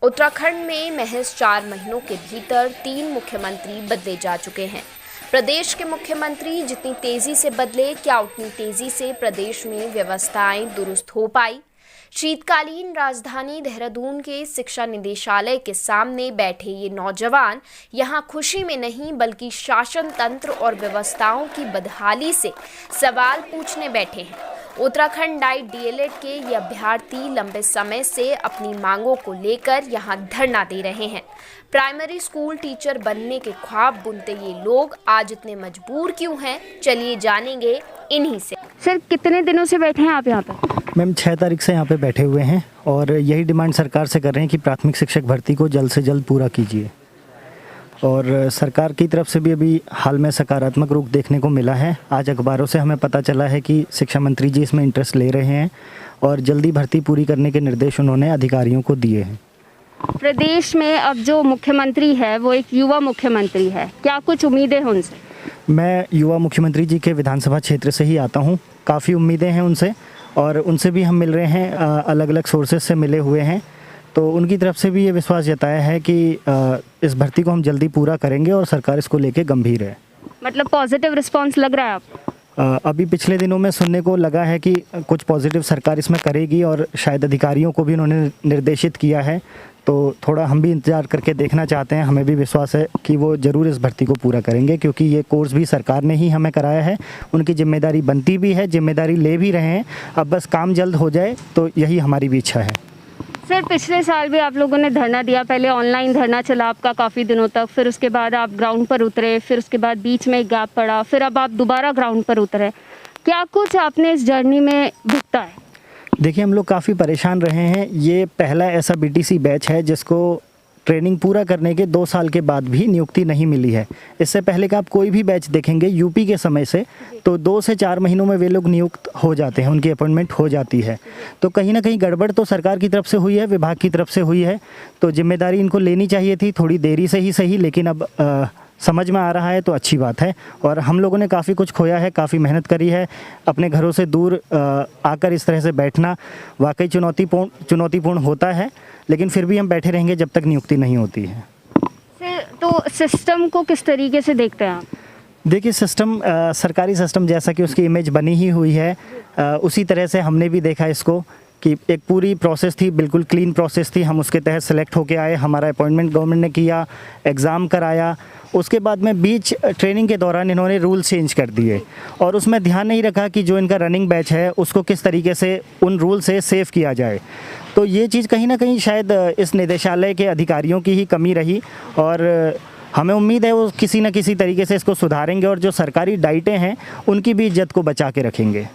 उत्तराखंड में महज 4 महीनों के भीतर 3 मुख्यमंत्री बदले जा चुके हैं। प्रदेश के मुख्यमंत्री जितनी तेजी से बदले, क्या उतनी तेजी से प्रदेश में व्यवस्थाएं दुरुस्त हो पाई? शीतकालीन राजधानी देहरादून के शिक्षा निदेशालय के सामने बैठे ये नौजवान यहां खुशी में नहीं बल्कि शासन तंत्र और व्यवस्थाओं की बदहाली से सवाल पूछने बैठे हैं। उत्तराखंड डाइट डीएलएड के ये अभ्यर्थी लंबे समय से अपनी मांगों को लेकर यहां धरना दे रहे हैं। प्राइमरी स्कूल टीचर बनने के ख्वाब बुनते ये लोग आज इतने मजबूर क्यों हैं? चलिए जानेंगे इन्हीं से। सर, कितने दिनों से बैठे हैं आप यहाँ पर? मैम 6 तारीख से यहाँ पे बैठे हुए हैं और यही डिमांड सरकार से कर रहे हैं कि प्राथमिक शिक्षक भर्ती को जल्द से जल्द पूरा कीजिए। और सरकार की तरफ से भी अभी हाल में सकारात्मक रुख देखने को मिला है। आज अखबारों से हमें पता चला है कि शिक्षा मंत्री जी इसमें इंटरेस्ट ले रहे हैं और जल्दी भर्ती पूरी करने के निर्देश उन्होंने अधिकारियों को दिए हैं। प्रदेश में अब जो मुख्यमंत्री है वो एक युवा मुख्यमंत्री है, क्या कुछ उम्मीदें हैं उनसे? मैं युवा मुख्यमंत्री जी के विधानसभा क्षेत्र से ही आता हूँ। काफ़ी उम्मीदें हैं उनसे और उनसे भी हम मिल रहे हैं, अलग अलग सोर्सेज से मिले हुए हैं। तो उनकी तरफ से भी ये विश्वास जताया है कि इस भर्ती को हम जल्दी पूरा करेंगे और सरकार इसको लेके गंभीर है। मतलब पॉजिटिव रिस्पांस लग रहा है आपको? अभी पिछले दिनों में सुनने को लगा है कि कुछ पॉजिटिव सरकार इसमें करेगी और शायद अधिकारियों को भी उन्होंने निर्देशित किया है। तो थोड़ा हम भी इंतज़ार करके देखना चाहते हैं। हमें भी विश्वास है कि वो ज़रूर इस भर्ती को पूरा करेंगे, क्योंकि ये कोर्स भी सरकार ने ही हमें कराया है। उनकी जिम्मेदारी बनती भी है, जिम्मेदारी ले भी रहे हैं। अब बस काम जल्द हो जाए तो यही हमारी भी इच्छा है। सर, पिछले साल भी आप लोगों ने धरना दिया। पहले ऑनलाइन धरना चला आपका काफ़ी दिनों तक, फिर उसके बाद आप ग्राउंड पर उतरे, फिर उसके बाद बीच में एक गैप पड़ा, फिर अब आप दोबारा ग्राउंड पर उतरे। क्या कुछ आपने इस जर्नी में भुगता है? देखिए, हम लोग काफ़ी परेशान रहे हैं। ये पहला ऐसा बीटीसी बैच है जिसको ट्रेनिंग पूरा करने के 2 साल के बाद भी नियुक्ति नहीं मिली है। इससे पहले का आप कोई भी बैच देखेंगे यूपी के समय से, तो 2 से 4 महीनों में वे लोग नियुक्त हो जाते हैं, उनकी अपॉइंटमेंट हो जाती है। तो कहीं ना कहीं गड़बड़ तो सरकार की तरफ से हुई है, विभाग की तरफ से हुई है। तो जिम्मेदारी इनको लेनी चाहिए थी, थोड़ी देरी से ही सही, लेकिन अब समझ में आ रहा है तो अच्छी बात है। और हम लोगों ने काफ़ी कुछ खोया है, काफ़ी मेहनत करी है। अपने घरों से दूर आकर इस तरह से बैठना वाकई चुनौतीपूर्ण होता है, लेकिन फिर भी हम बैठे रहेंगे जब तक नियुक्ति नहीं होती है। तो सिस्टम को किस तरीके से देखते हैं आप? देखिए, सिस्टम सरकारी सिस्टम जैसा कि उसकी इमेज बनी ही हुई है, उसी तरह से हमने भी देखा इसको कि एक पूरी प्रोसेस थी, बिल्कुल क्लीन प्रोसेस थी। हम उसके तहत सेलेक्ट होके आए, हमारा अपॉइंटमेंट गवर्नमेंट ने किया, एग्ज़ाम कराया। उसके बाद में बीच ट्रेनिंग के दौरान इन्होंने रूल चेंज कर दिए और उसमें ध्यान नहीं रखा कि जो इनका रनिंग बैच है उसको किस तरीके से उन रूल से सेव किया जाए। तो ये चीज़ कहीं ना कहीं शायद इस निदेशालय के अधिकारियों की ही कमी रही और हमें उम्मीद है वो किसी न किसी तरीके से इसको सुधारेंगे और जो सरकारी डाइटें हैं उनकी भी इज्जत को बचा के रखेंगे।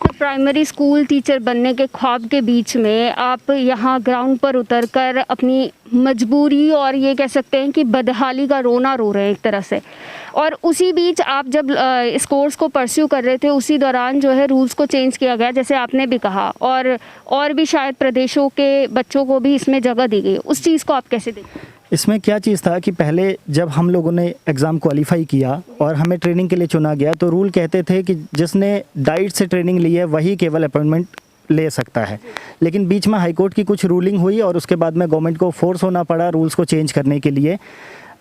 प्राइमरी स्कूल टीचर बनने के ख्वाब के बीच में आप यहाँ ग्राउंड पर उतरकर अपनी मजबूरी और ये कह सकते हैं कि बदहाली का रोना रो रहे हैं एक तरह से। और उसी बीच आप जब इस कोर्स को परस्यू कर रहे थे, उसी दौरान जो है रूल्स को चेंज किया गया, जैसे आपने भी कहा, और भी शायद प्रदेशों के बच्चों को भी इसमें जगह दी गई। उस चीज़ को आप कैसे देखते हैं? इसमें क्या चीज़ था कि पहले जब हम लोगों ने एग्ज़ाम क्वालिफाई किया और हमें ट्रेनिंग के लिए चुना गया, तो रूल कहते थे कि जिसने डाइट से ट्रेनिंग ली है वही केवल अपॉइंटमेंट ले सकता है। लेकिन बीच में हाई कोर्ट की कुछ रूलिंग हुई और उसके बाद में गवर्नमेंट को फोर्स होना पड़ा रूल्स को चेंज करने के लिए।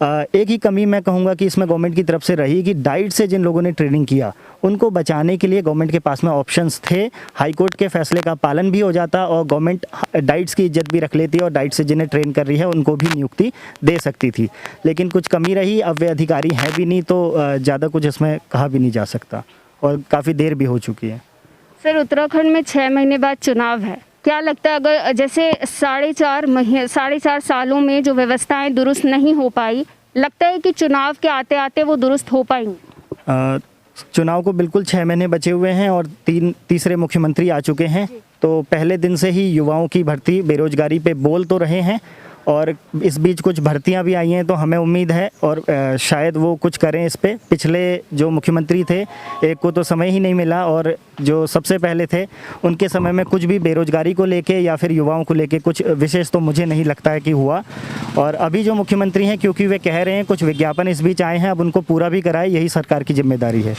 एक ही कमी मैं कहूँगा कि इसमें गवर्नमेंट की तरफ से रही कि डाइट से जिन लोगों ने ट्रेनिंग किया उनको बचाने के लिए गवर्नमेंट के पास में ऑप्शंस थे। हाई कोर्ट के फैसले का पालन भी हो जाता और गवर्नमेंट डाइट्स की इज्जत भी रख लेती और डाइट से जिन्हें ट्रेन कर रही है उनको भी नियुक्ति दे सकती थी। लेकिन कुछ कमी रही। अब वे अधिकारी हैं भी नहीं तो ज़्यादा कुछ इसमें कहा भी नहीं जा सकता और काफ़ी देर भी हो चुकी है। सर, उत्तराखंड में 6 महीने बाद चुनाव है। क्या लगता है, अगर जैसे 4.5 सालों में जो व्यवस्थाएं दुरुस्त नहीं हो पाई, लगता है कि चुनाव के आते आते वो दुरुस्त हो पाएंगे? चुनाव को बिल्कुल 6 महीने बचे हुए हैं और तीसरे मुख्यमंत्री आ चुके हैं। तो पहले दिन से ही युवाओं की भर्ती, बेरोजगारी पे बोल तो रहे हैं और इस बीच कुछ भर्तियां भी आई हैं। तो हमें उम्मीद है और शायद वो कुछ करें इस पे। पिछले जो मुख्यमंत्री थे, एक को तो समय ही नहीं मिला और जो सबसे पहले थे उनके समय में कुछ भी बेरोजगारी को लेके या फिर युवाओं को लेके कुछ विशेष तो मुझे नहीं लगता है कि हुआ। और अभी जो मुख्यमंत्री हैं, क्योंकि वे कह रहे हैं, कुछ विज्ञापन इस बीच आए हैं, अब उनको पूरा भी कराए, यही सरकार की जिम्मेदारी है।